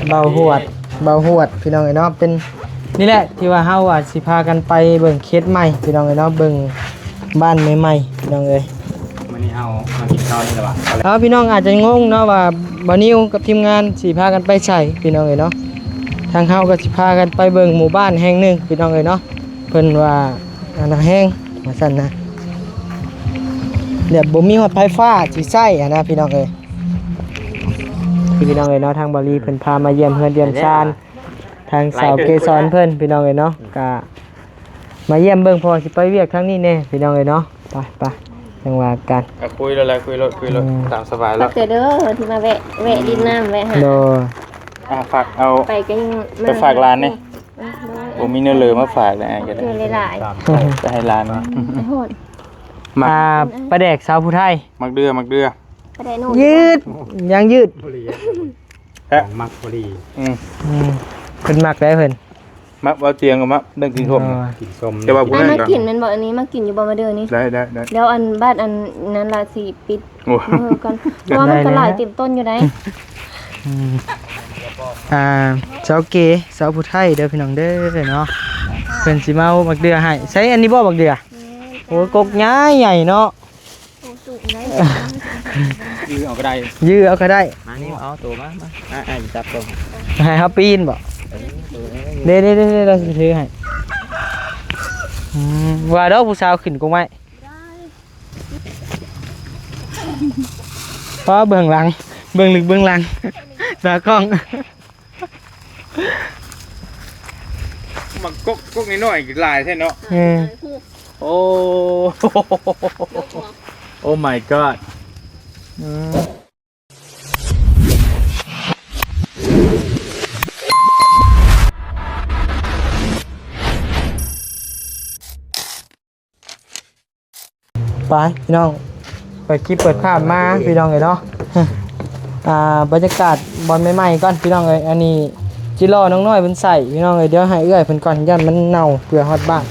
เบาหวดพี่น้องเนาะเป็นนี่แหละที่ว่าเฮาอาจสิพากันไปเบิ่งเคสใหม่พี่น้องเนาะเบิ่งบ้านใหม่ๆพี่น้องเอ้ย มื้อนี้เฮามากินข้าวนี่แหละว่ะ พี่น้องอาจจะงงเนาะว่าบ่นิวกับทีมงานสิพากันไปใส่พี่น้องเอ้ยเนาะทางเฮาก็สิพากันไปเบิ่งหมู่บ้านแห่งหนึ่งพี่น้องเอ้ยเนาะเพิ่นว่าอันน่ะแห้งว่าซั่นนะเดี๋ยวบ่มีฮอดไฟฟ้าสิใช้นะพี่น้องเอ้ยพี่น้องเอ้ยเนาะทางบริเพิ่นพามาเยี่ยมเฮือนเยี่ยมชานทางสาวเกสรเพิ่นพี่น้องเอ้ยเนาะก็มาเยี่ยมเบิ่งพอสิไปเวียกทางนี้แน่พี่น้องเอ้ยเนาะไปจังว่ากัน คุยแล้วคุยรถตามสบายแล้ว เจอเด้อที่มาแวะดินน้ำแวะหา โด ฝากเอา ไปกัน ไปฝากร้านนี่ผมมีเนื้อเหลือมาฝากได้ก็ได้ เจอหลาย จะให้ร้านเนาะ ๆไอ้โหด ปลาแดกสาวผู้ไทย มักเดือ ก็ได้โน่น ยืดยังยืด มักพอดี เพิ่นมักได้เพิ่น มักว่าเตียงกับมักเรื่องกินส้มกินส้มจะว่าผู้ มา นั้น กินมันบอกอันนี้มากินอยู่บ่มาเด้อนี่ ได้ แล้วอันบ้านอันนั้นล่ะสิปิด โอ้ ก่อนเพราะว่ามันก็หลายเต็มต้นอยู่ได้ สาวเกสาวผู้ไทยเด้อพี่น้องเด้อเนาะเพิ่นสิมาเอาบักเดือให้ใช้อันนี้บ่บักเดือโอ้ยกกใหญ่เนาะ สุกได้ ยือเอาก็ได้ ยื้อเอาก็ได้ มานี่เอาตัวมาจับตัว ให้เฮาปีนบ่เด้ๆๆเราสิถือให้ว่าดอกผู้สาวขึ้นกงไม้เพราะเบื้องหลังเบื้องลึกเบื้องหลังตากล้อง มันกุ๊กนิดหน่อยลายใช่เนาะโอ้ โอ้ my god ไปพี่น้องเปิดคลิปเปิดภาพมาพี่น้องเลยเนาะ บรรยากาศบอลใหม่ๆก่อนพี่น้องเลยอันนี้จิโร่น้องน้อยเพิ่นใส่พี่น้องเลยเดี๋ยวให้เอื้อยเพิ่นก่อนยันมันเน่าเผื่อฮอดบ้าน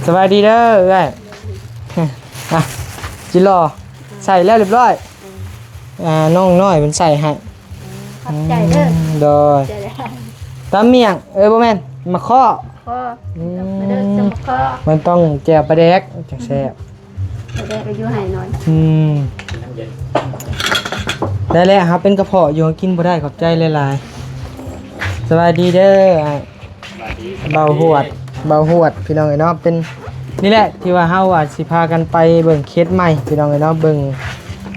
สบายดีเด้อเอื้อย จิโร่ใส่แล้วเรียบร้อยน้องน้อยเพิ่นใส่ให้ ขอบใจเด้อ โดย ใจได้ ตามเมียงบ่แม่นมาข้อ พ่อมาเด้อจะมาขอ มันต้องแจ่วปลาแดกจังแซ่บ ได้อายุให้หน่อย ได้แล้วครับเป็นกระเพาะอยู่กินบ่ได้ขอบใจหลายๆสวัสดีเด้อเบาหวดพี่น้องเนาะเป็นนี่แหละที่ว่าเฮาอาจสิพากันไปเบิ่งเคสใหม่พี่น้องเนาะเบิ่ง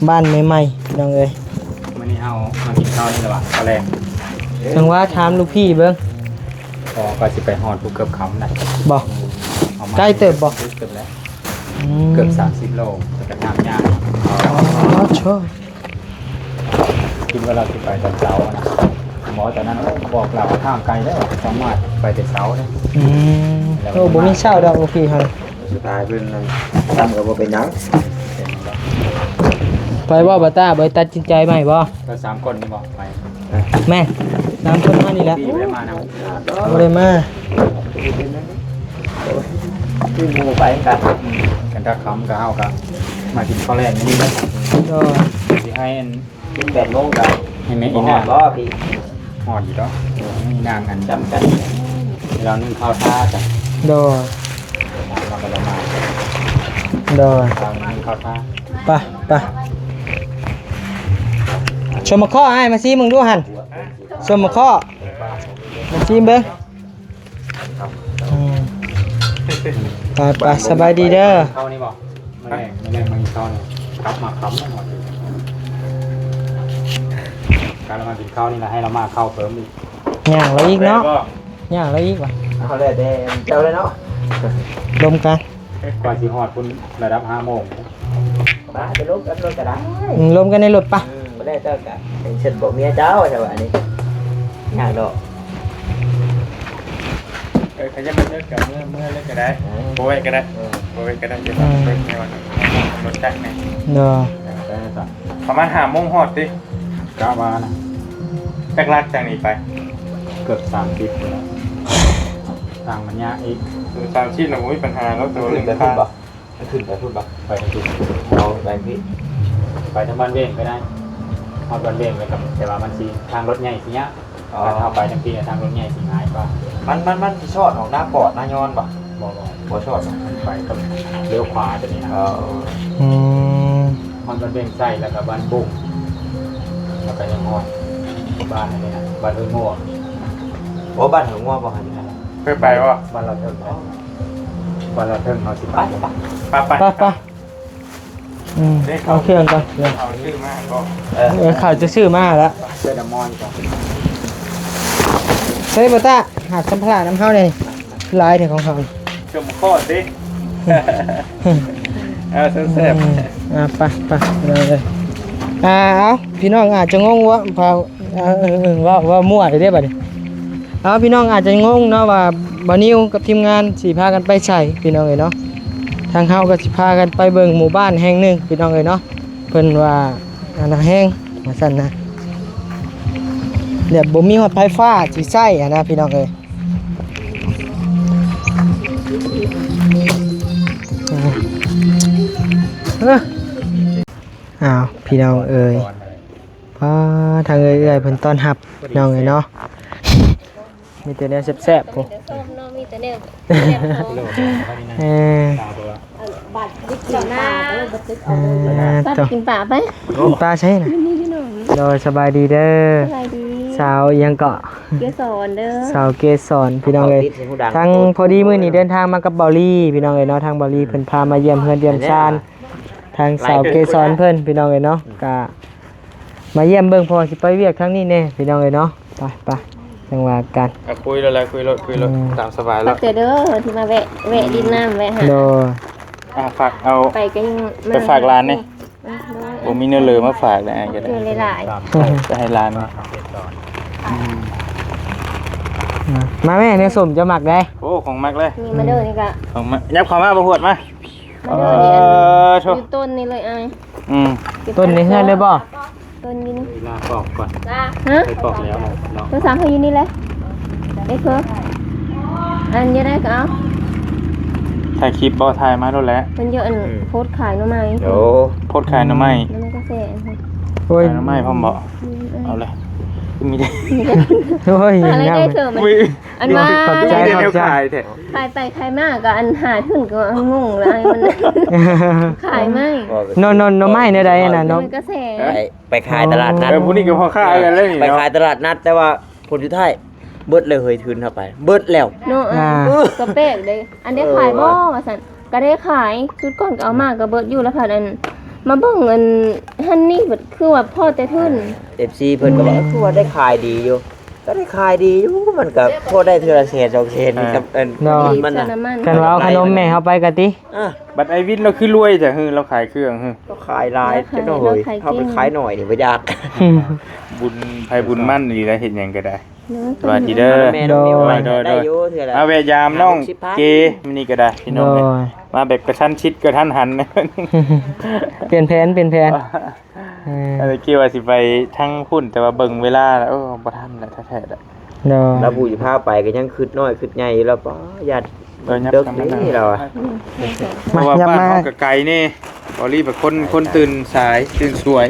บ้านใหม่ๆพี่น้องเอ้ย มื้อนี้เฮามากินข้าวนี่แหละว่ะตอนแรก จังว่าถามลูกพี่เบิ่ง พอก็สิไปฮอดผู้เกือบคำนะ บ่ใกล้เติบบ่ เกือบแล้วเกือบ30โลแต่ก็ทำยาก อ๋อชอบ คิดว่าเราสิไปตอนเช้านะหมอตอนนั้นบอกเราว่าข้ามไกลแล้วสามารถไปแต่เช้าได้ โอ้บ่มีเช้าดอกลูกพี่หั่น สุดท้ายเพิ่นทำก็บ่เป็นหยัง ไปบ่บ่ตาบ่ตัดสินใจใหม่บ่ ก็3คนนี่บอกไป แม่3คนมานี่แหละ พี่ไม่ได้มานะ บ่ได้มา พี่หมู่ไปกันถ้าคำก็เฮาก็มากินข้าวแรกนี่นะ ก็ สิให้อัน8โมงก็ให้แม่อีนางบ่พี่ฮอดอยู่ดอกอีนางอันจำกันเรานึ่งข้าวท่าจ้ะ โดย เราก็จะมา โดย เรานึ่งข้าวท่า ไปชมมาข้อให้มาซีมึงดูหันชมมาข้อมาซีเบิ้งไปสบายดีเด้อ เข้านี่บ่ไม่ได้มันเข้านี่กลับมาค้ำหมดอยู่การเรามากินข้าวนี่นะให้เรามาเข้าเพิ่มอีก ย่างแล้วอีกเนาะย่างแล้วอีกว่ะ เขาเลยแต่เจ้าเลยเนาะ ลมกัน กว่าสิฮอดคุณระดับ5โมง บ้าไปลุกกันรถก็ได้ ลมกันในรถปะ ไม่ได้เจ้ากันเป็นเช่นบอกเมียเจ้าใช่ไหมนี่งานดอก ใครจะมาเลิกกับเมื่อเลิกก็ได้โบยก็ได้โบยก็ได้จะมาเลิกในวันรถจักรเนี่ย เด้อ ประมาณ5โมงฮอดดิกะว่านะจักรลักจากนี้ไปเกือบ30แล้วต่างมันยากอีกคือ30เราไม่มีปัญหาแล้วตัวนึงค่าขึ้นไปพูดบ่ไปทางจุด เอาไปพี่ ไปทางบ้านเว้งก็ได้ ฮอดบ้านเลี้ยงไว้กับแต่ว่ามันสิทางรถใหญ่สิเนี้ยการเข้าไปทั้งทีทางรถใหญ่สิง่ายกว่า มันชอดของหน้าปอดหน้าย้อนป่ะ บ่ บ่ชอด ไปต้องเลี้ยวขวาตัวนี้นะ อืม ฮอดบ้านเลี้ยงใส่แล้วก็บ้านบุ้งแล้วก็ยังฮอดบ้านอันนี้นะบ้านเอิ้นโง่ โอ้บ้านหัวงัวบ่หันนะ เคยไปว่าบ้านเราเทิงบ้านเราเทิงเขาสิ ไปไป ไปเอาเครื่องก่อน เอาชื่อมาก็ ข่าวจะชื่อมาแล้ว เสื้อดำมอนก่อน เฮ้ยโบต้าหาสัมภาระน้ำเข้าเลยลายเถอะของเขา ชมข้อสิเอาแซ่บ ไปเลยเอาพี่น้องอาจจะงงว่าพาว่ามั่วได้ป่ะเนี่ยเอาพี่น้องอาจจะงงเนาะว่าบานิวกับทีมงานสีพากันไปใส่พี่น้องเลยเนาะทางเฮาก็สิพากันไปเบิ่งหมู่บ้านแห่งหนึ่งพี่น้องเลยเนาะเพิ่นว่าอันน่ะแห้งว่าซั่นนะเดี๋ยวบ่มีฮอดไฟฟ้าสิใช้นะพี่น้องเอ้ยอ้าวพี่น้องเอ้ยพาทางเอ้ยเพิ่นต้อนรับพี่น้องเอ้ยเนาะมีแต่แนวแซ่บๆพุ่น มีแต่เนี่ย บัตร กินหน้า ต่อ กินป่าไป ปลาใช่น่ะ นี่พี่น้อง โดยสบายดีเด้อ อะไรดี สาวยังเกาะ เกสรเด้อ สาวเกสรพี่น้องเอ้ยทางพอดีมื้อนี้เดินทางมากับเบาลี่พี่น้องเอ้ยเนาะทางเบาลี่เพิ่นพามาเยี่ยมเฮือนเยี่ยมชานทางสาวเกสรเพิ่นพี่น้องเอ้ยเนาะก็มาเยี่ยมเบิ่งเพอสิไปเวียกทางนี้แน่พี่น้องเอ้ยเนาะไปจังว่ากัน คุยแล้วคุยรถตามสบายแล้ว เจอเด้อที่มาแวะดินน้ำแวะหา โดย ฝากเอา ไปก็ยัง ไปฝากร้านนี่ผมมีเนื้อเหลือมาฝากนะก็ได้ เจอหลาย จะให้ร้านมา มาแม่เนี่ยสมจะหมักได้ โอ้ของมักเลย ๆมีมาเด้อนี่ก็ ของมักยับความมาประกวดมา มาเด้อนี่อัน โช อยู่ต้นนี่เลยอ้าย ต้นนี้เฮือนเลยบ่ ต้นยิน ลาปอกก่อน ฮะ ไปปอกแล้วเนาะ ต้นสามเขาอยู่นี่แหละได้เพิ่มอันเยอะได้ก็เอา ถ่ายคลิปบอถ่ายมาแล้วแหละ มันเยอะอันโพสต์ขายหน่อไม้ โอ้ โพดขายหน้ำไม้ แล้วมันก็แสน โอ้ย ขายหน้ำไม้พ่อมบอกเอาเลยมีได้ โอ้ย อะไร ยัง ได้เถอะมันอันมา ขอบใจ เดี๋ยวขายเถอะ ขายไปขายมากก็อันหาขึ้นก็งงแล้วไอ้มันขายไม่ นไม้เนื้อใดน่ะเนาะ มันก็แสน ไปขายตลาดนัด ผู้นี้ก็พอค่ากันเลยนี่ ไป เนาะ ขายตลาดนัดแต่ว่าผลสุดท้ายเบิดเลยเฮยทุนเข้าไป เบิดแล้ว เนาะก็เป๊กเลยอันได้ขายบ่ว่าซั่นก็ได้ขายชุดก่อนก็เอามากก็เบิดอยู่แล้วค่ะอันมาเบิ่งเงินฮันนี่เบิดคือว่าพ่อแต่ทุน FC เพิ่นก็บอกคือว่าได้ขายดีอยู่ก็ได้ขายดีอยู่มันก็พอได้เทื่อละเศษ2เศษนี่กับมันน่ะ กันว่าเอาขนมแม่เขาไปกะติ บัตรไอวินเราคือรวยจ้ะเราขายเครื่อง ก็ขายหลายจังเฮ้ยเอาไปขายหน่อยนี่บ่ยาก บุญภัยบุญมั่นดีได้เห็นยังก็ได้ส สวั วั ส ส ดี ดี เด้ เด้ อ อ แม่น้องนิวได้อยู่เทื่อละ มาเวียยามน้องเกมันนี่ก็ได้พี่น้ โด อง ย มาแบบกระชั้นชิดกระทันหัน เปลี่ยนแผนอะไรคิดว่าสิไปทั้งพุ่นแต่ว่าเบิ่งเวลาแล้วบ่ทันแล้วแท้ๆแล้ว โดย แล้วผู้สิพาไปก็ยังคิดน้อยคิดใหญ่แล้วป้าญาติ โดยยับ เด็ก ทำนั้น นี่เราอะ เพราะว่าบ้านเฮาก็ไกลนี่บ่รีบแบบคนตื่นสายตื่นสวย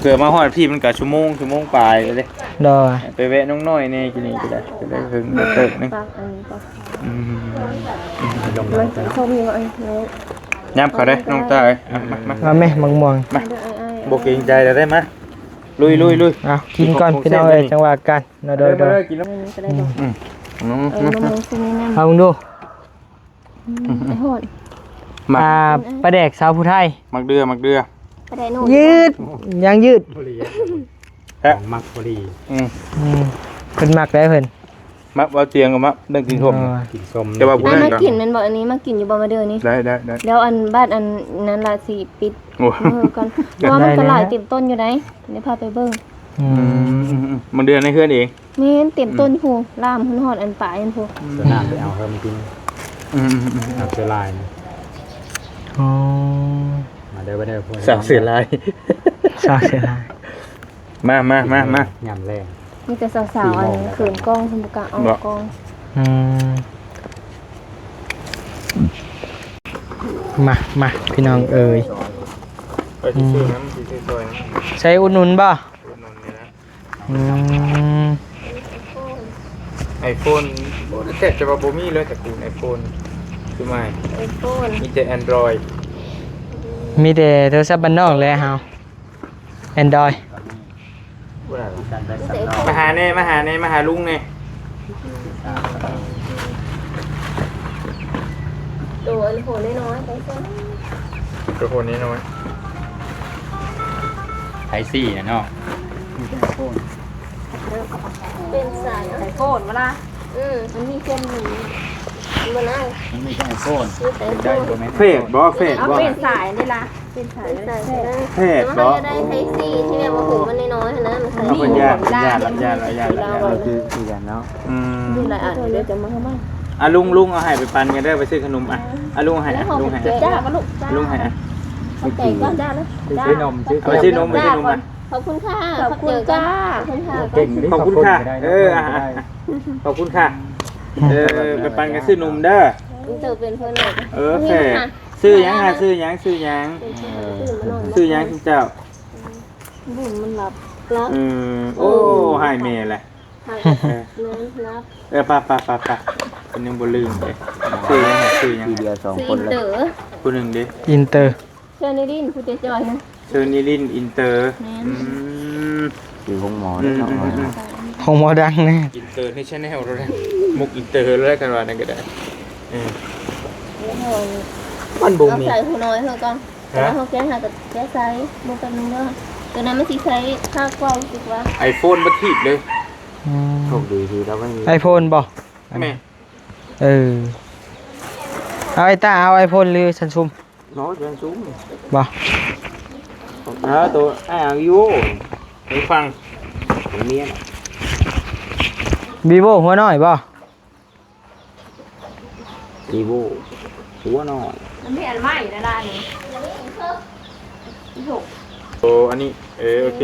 เกิดมาฮอดพี่มันก็ชั่วโมงปลายแล้วเด้ โดย ไปแวะน้องน้อยนี่กินนี่ก็ได้ถึงเติบนึง ฝากอันนี้ก็ ม มันชมอยู่ไอ้เนาะ ยับเขาได้น้องตาเอ้ยมา มาแม่มังม่วง มา เด้อไอ้ บ่เกรงใจแล้วได้มาลุย เอากินก่อนพี่น้องเอ้ยจังหวะกันโดย กินแล้ว อันนี้ก็ได้ดอก น้อง เอานมซื้อนี่นั่น เอาดู ไอ้โหด ปลาแดกสาวผู้ไทย มักเดือ ก็ได้นู่น ยืดยังยืด มักพอดี เพิ่นมักได้เพิ่น มักเอาเตียงกับมักเดินกินส้มกินส้มแต่ว่าผู้ อัน นั้น มา ก็ กินมันบอกอันนี้มากินอยู่บ่มาเด้อนี่ ได้ เดี๋ยวอันบ้านอันนั้นล่ะสิปิด โอ้ ก่อนเพราะว่ามันก็หลายเต็มต้นอยู่ได้เดี๋ยวพาไปเบิ่ง มันเดือนในเพื่อนเอง แม่นเต็มต้นผู้ล่ามหุ่นหอดอันปลายอันผู้ สนามไปเอาเพิ่มกินเอาเสื้อลายนะ อ๋อ มาเด้อมาเด้อพวก สาวเสือลาย สาวเสียดาย มา ยำแรง มีแต่สาวๆอันขืนกล้องสมุกะออกกล้อง มาพี่น้องเอ้ย ไปซื้อน้ำซื้อซอย ใช้อุดหนุนบ่ น อืม iPhone โอ้แต่จะว่าบ่มีเลยแต่กู iPhone คือไม่ ไอโฟน มีแต่ Android มีแต่โทรศัพท์บ้านนอกเลยเฮา Android มาหาแน่มาหาลุงแน่ ตัวไอโฟนน้อยๆไปเส้น กระโคนนี้น้อย ไทยสี่เนาะ เป็นสาย ไอโฟนเวลา มันมีเส้นหนึ่งมันเอา มันไม่ใช่ไอโฟน คือแต่โฟ ได้ น ตัวแม่ เฟดบ่เฟด เอา บ่ เป็นสายนี่ล่ะเป็นสาย เป็น ได้ สายได้ เฟด แต่ บ่ ว่าจะได้ไทซีที่แบบว่าหูมันน้อยๆนะมันใส่ เอาเป็นญาติคือกันเนาะ ดูหลายอันเดี๋ยวจะมาเข้ามา อ่ะลุงเอาให้ไปปันกันเด้อไปซื้อขนมอ่ะลุงให้ลุงให้ จ้ามาลูกจ้า ลุงให้อ่ะ เข้าใจก็ได้แล้ว ซื้อนมซื้อ เอาไปซื้อนมอ่ะ ขอบคุณค่ะ ขอบคุณจ้า ขอบคุณค่ะ เก่ง ขอบคุณค่ะขอบคุณค่ะไปปันกันซื้อนมเด้อ เจอเป็นเพื่อนเลย โอเคซื้อยังซื้อยังซื้อยังเจ้า บุ่มมันหลับรับ โอ้ให้เมย์แหละ ทางนั้นรับ ปะคนยังบ่ลืมเลยซื้อยัง ทีเดียวสอง ซื้อ คน อิน เลย เตอร์ คนหนึ่งดิ อินเตอร์ เชอร์นิลินผู้เจจอยนะ เซอร์นิลินอินเตอร์ อยู่ห้องหมอเนี่ยเนาะ ของหมอดังแน่ อินเตอร์นี่ใช่แนวเราเลยมุกอินเตอร์แล้วกันว่านั่นก็ได้มันบ่ เอา มี ใส่หัวน้อยเถอะก่อนแต่ว่าเขาแก้หากับแก้ไซส์บนกันนึงเด้อตัวนั้นมันสีไซส์ค่ากว้างรู้สึกว่า ไอโฟนบัถีบเลย โชคดีทีแล้วไม่มี ไอโฟนบ่ แม่ เอาไอต้าเอาไอโฟนหรือซัมซุง น้อยเป็นสูง บ่ ตัวไอ้อายุ ไปฟัง ผมเมียน วีโวหัวน้อยบ่ ดีโวหัวน้อย มันมีอันใหม่นะล่ะนี่ โอ้อันนี้โอเค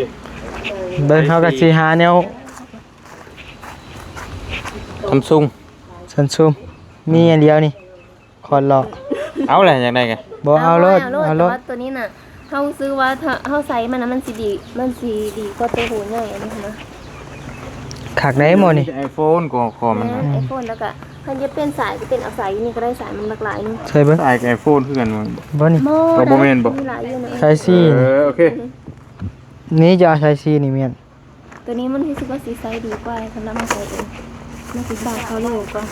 เบิ่งเขาก็สิหาแนว ซัมซุง ซัมซุงมีอันเดียวนี่คอนหลอก เอาอะไรอย่างไรกัน บ่เอารถเอารถ แต่ว่าตัวนี้น่ะเขาซื้อว่าถ้าเขาไซส์มันนะมันสีดีกว่าตัวหูใหญ่อันนี้นะ ขักได้หมดนี่ ไอโฟนก็คอมัน ไอโฟนแล้วก็มันจะเป็นสายก็เป็นเอาสายนี่ก็ได้สายมันหลากหลายนึง ใช่เบิ่ง ใส่ไอโฟนเพื่อนมัน บ่นี่ ก็บ่แม่นบ่ มีหลายอยู่นะ ใช้ซี่ โอเค นี่จะเอาใช้ซี่นี่เมียน ตัวนี้มันรู้สึกว่าสีไซส์ดีกว่าสำหรับมันใส่เองมันสีบางเขาเร็วกว่า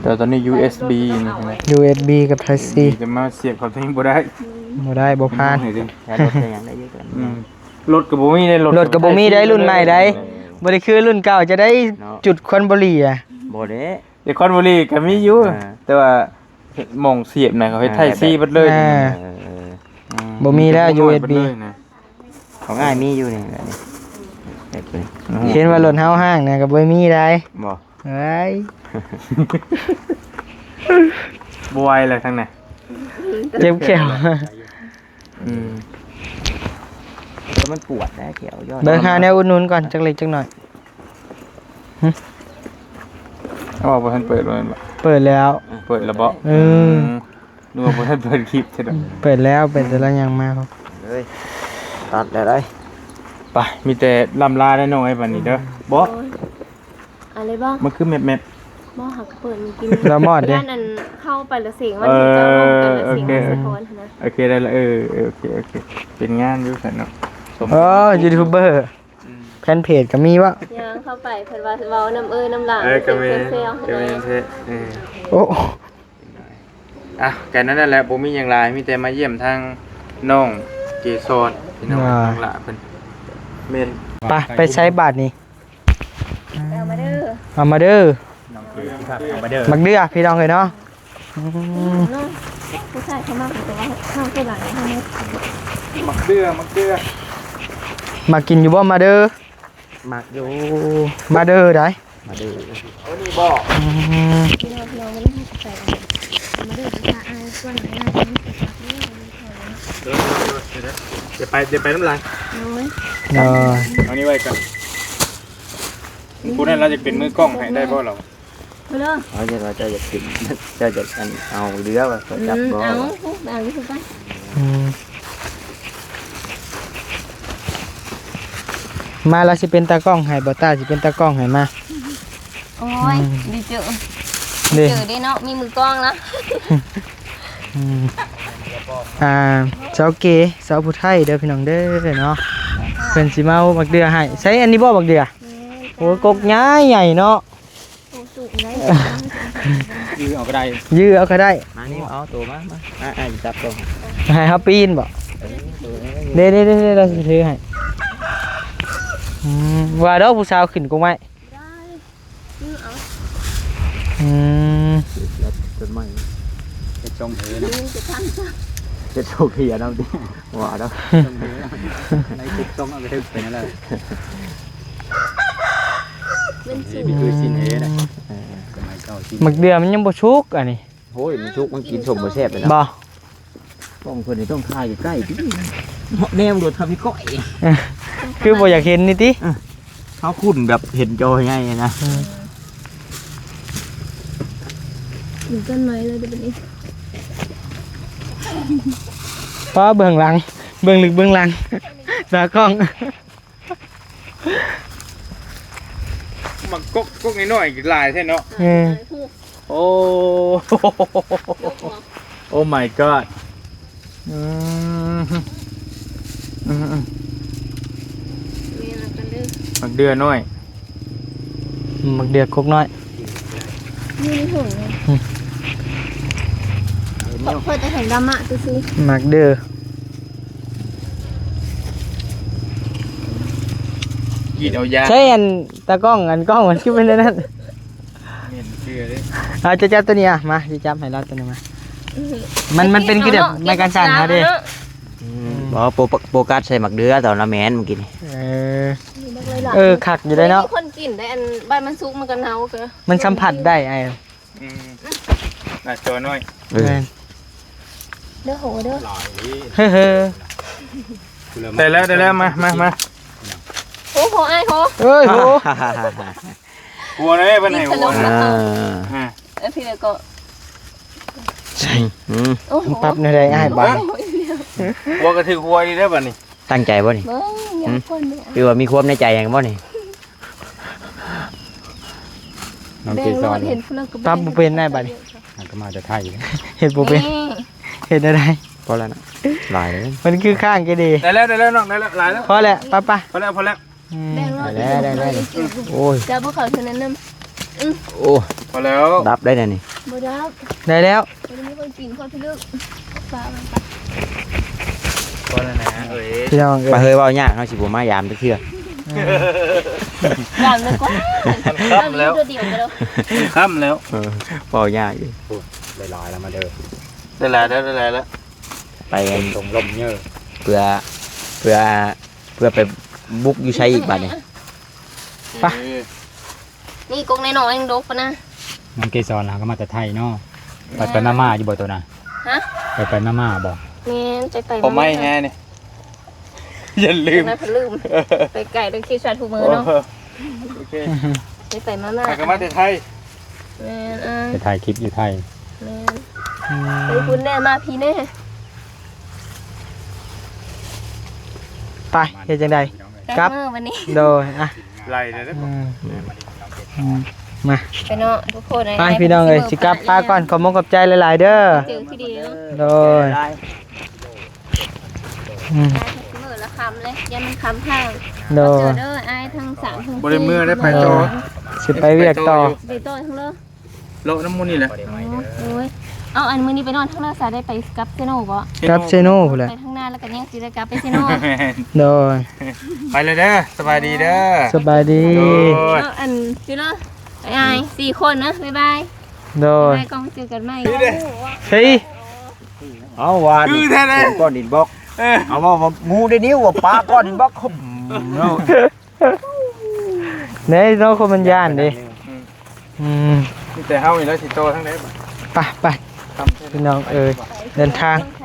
แต่ตอนนี้ USB นี่ใช่ไหม USB กับ Type C จะมาเสียบเข้าที่บ่ได้ บ่ได้บ่ผ่าน เห็นดิ แค่รถเป็นอย่างได้เยอะกัน รถกับบ่มีได้ รถก็บ่มีได้รุ่นใหม่ได้บ่ได้คือรุ่นเก่าจะได้จุดควันบุหรี่อ่ะ โบเด้ เดี๋ยวคอนบุรีก็มีอยู่แต่ว่าหม่องเสียบน่ะเขาเฮ็ดไทซีเบิดเลย บ่มีแล้ว USB ของง่ายมีอยู่นี่นี่ เห็นว่ารถเฮาห้างนะก็บ่มีได้ บ่ เฮ้ย บวยเลยทั้งนั้น เจ็บแขว แล้วมันปวดได้เกี่ยวยอด เบิ่งหาแนวอุดหนุนก่อนจักเล็กจักหน่อย เขาบอกว่าท่านเปิดเลยบ่ เปิดแล้ว เปิดแล้วบ่นึกว่าบ่ท่านเปิดคลิปใช่ไหม เปิดแล้วเป็นแต่ละอย่างมาครับ เลยตัดได้ ไปมีแต่ลำลาได้น้อยบัดนี้เด้อบ่ อะไรบ้าง มันคือแมป บ่หักเปิดมันกิน แล้วมอดเด้ ด้านนั้นเข้าไปแล้วเสียงมันถึงจะลงกันแล้วเสียงมันสะท้อนนะ โอเคได้ละโอเคเป็นงานอยู่ซั่นเนาะ ยูทูบเบอร์แฟนเพจก็มีวะ ยังเข้าไปเพิ่นว่าเว้าน้ำน้ำหลัง ก็มี เซล ก็มีเท่ โอ้ อ่ะแค่นั้นนั่นแหละบ่มีหยังหลายมีแต่มาเยี่ยมทางน้องเกซอนพี่น้องน้องละเพิ่นแม่น ไปใช้บาทนี่ เอามาเด้อ เอามาเด้อ เอามาเด้อ มักเดือพี่น้องเลยเนาะ เนาะผู้ชายเขามากแต่ว่าข้างผู้หลังเฮาเนี่ย มักเดือ มากินอยู่บ่มาเด้อ มักอยู่ มาเด้อได้ มาดู โอ้นี่บ่ พี่น้องมันให้ใส่เอามาเด้อค่ะอายส่วนไหนน่าจะมีสักนิดนึง เดี๋ยวไปน้ำลาย น้อย เนาะ เอานี่ไว้ก่อนผู้นั้นเราจะเป็นมือกล้องให้ได้บ่เรา ไปเด้อ เราจะกินจะเอาเรือว่าจับบ่ เอาเอาอยู่คือกัน อืม มาแล้วสิเป็นตากล้องให้บ่ตาสิเป็นตากล้องให้มา โอ้ยดีเจอ เด้ เจอได้เนาะมีมือกล้องนะ อืมเสาเกเสาผู้ไทยเด้อพี่น้องเด้อเนาะเพิ่นสิมาเอาบักเดือให้ใช้อันนี้บ่บักเดือโอ้ยกกใหญ่เนาะ โอ้สุกไง ยื้อเอาก็ได้ ยื้อเอาก็ได้ มานี่เอาตัวมาจับตัว ให้เฮาปีนบ่เด้ๆๆเราสิถือให้ว่าดอกผู้สาวขึ้นกงไม้ ได้ยื้อเอา อืม ต้นไม้ จะจงเหนะ ยื้อจะทำจ้ะ จะโชคดีเอาดิว่าแล้ว จงเหในคุกต้มเอาไปทึกไปนั่นแหละ เป็นสู นี่ ง คือสินเหนะสมัยเก่าสิน บักเดือมันยังบ่ชุกอันนี้ โอ้ยมันชุกมันกินสมบ่แซ่บเลยนะ บ่ ต้องคนนี้ต้องทายอยู่ใกล้ดิแนมโดดทำพี่ก้อย คือบ่อยากเห็นนี่ติ เขาคุ้นแบบเห็นจอง่ายนะ ถึงต้นไม้เลยเดี๋ยวนี้ เพราะเบื้องหลังเบื้องลึกเบื้องหลังตากล้อง มันกกน้อยๆลายแท้เนาะ โอ้ โอ้ my god อืม มีอะไรกันเด้อ บักเดือน้อย บักเดือกคกน้อย นี่ในถุงเลยพอจะเห็นดำอ่ะซื้อ บักเดือ กีดเอายา ใช่อันตากล้องอันกล้องมันคือเป็นอันนั้น เห็นเชื่อเลย จะจับตัวนี้อ่ะมาจะจับให้เราตัวนี้มามันเป็นคือแบบในการสั่นเขาดิ บอกโปกัสใส่หมักเดือตอนละแมนเมื่อกี้นี่ ขักอยู่ได้เนาะ คนกินได้อันใบมันซุกมันกันเนาเกอ มันสัมผัสได้ไอ้ น่าจอน้อย เด้อโหเด้อ หลาย เฮ้อ ได้แล้วมา โหโหไอ้โห เอ้ยโห หัวเลยเป็นไหนหัว พี่เลยก็ ใช่โอ้โห ปรับในใดไอ้บ้าน หัวกระถือหัวดีได้ป่ะนี่ ตั้งใจบ่นี่ เบิ้งอย่าคนเนี่ย หรือว่ามีความในใจอย่างบ่นี่ น้อง แด เก ง ส ร ร อดเห็นพลังก ปรับบ่เป็นได้บ้าน ก็มาจะไทย เห็นบ่เป็นเห็นอะไร พอแล้วนะหลายเลย มันคือข้างก็ดี ได้แล้วน้องได้แล้วหลายแล้ว พอแล้วไป พอแล้ว แดงรอด ได้ โอ้ย จะพวกเขาเท่านั้นนึง โอ้ พอแล้ว ดับได้แน่นี่ บ่ดับ ได้แล้ว วันนี้คนกินคนพี่ลึกปลามัน พอแล้วนะเอ้ย พี่น้อง มาเฮ้ยเว้ายากเฮาสิบ่มายามเทื่อ อย่างนึงกว่าเดียวกันแล้ว ค่ำแล้ว เว้ายากอยู่ หลายแล้วมาเด้อ ได้แล้ว ไปกัน ตรงลมเยอะ เพื่อไปบุกอยู่ใช้อีกบัดนี่ นี่กงในหนองยังดกปะนะ น้องเกสรก็มาแต่ไทยเนาะไปมาม่าอยู่บ่ตัวน่ะ ฮะ ไปมาม่าบ่ นี่ใจไป ผมไม่แฮเนี่ยอย่าลืม ไม่ลืมไปไก่ต้องคิดชาทูมือเนาะ โอเค ใจไปมาม่า ไปกันมาแต่ไทย แม่น ไปถ่ายคลิปอยู่ไทย แม่นไปคุณแน่มาพี่แน่ ไปเฮ็ดจังได๋ ครับวันนี้ โดยอ่ะ ไล่เลยนะ มา ไปเนาะทุกคน ไปพี่น้องเอ้ยสิกลับป้าก่อนขอมขอบใจหลายๆเด้อ เจอพี่เดียว โดย มือละคำเลยยันมันคำทาง โด เจ ย อเด้อไอ้ทั้ง3ทั้ง4 บริมือได้ไปจอ สิไปเวียกต่อ ไปต่อทั้งเลย โลน้ำมูนี่แหละ โอ้ยเอาอันมื้อนี้ไปนอนทั้งหน้าสาได้ไปกับเซโน่บ่ กับเซโน่พุ่นแหละ ไปทั้งหน้าแล้วก็ยังสิได้กลับไปเซโน่ โดย ไปเลยเด้อสบายดีเด้อ สบายดี เอาอันสิเนาะไอ้4คนนะบ๊ายบาย โดย บ๊ายบายกองเจอกันใหม่ เฮ้ย เอาว่า คือแท้เลย ก้อนดินบล็อกเอาว่างูได้นิ้วว่าปลาก้อนดินบล็อกคม เน่น้องคนมันย่านดิ แต่เฮาอีกแล้วสิโตทั้งไหน ไปพี่น้องเอ้ยเดินทาง แถ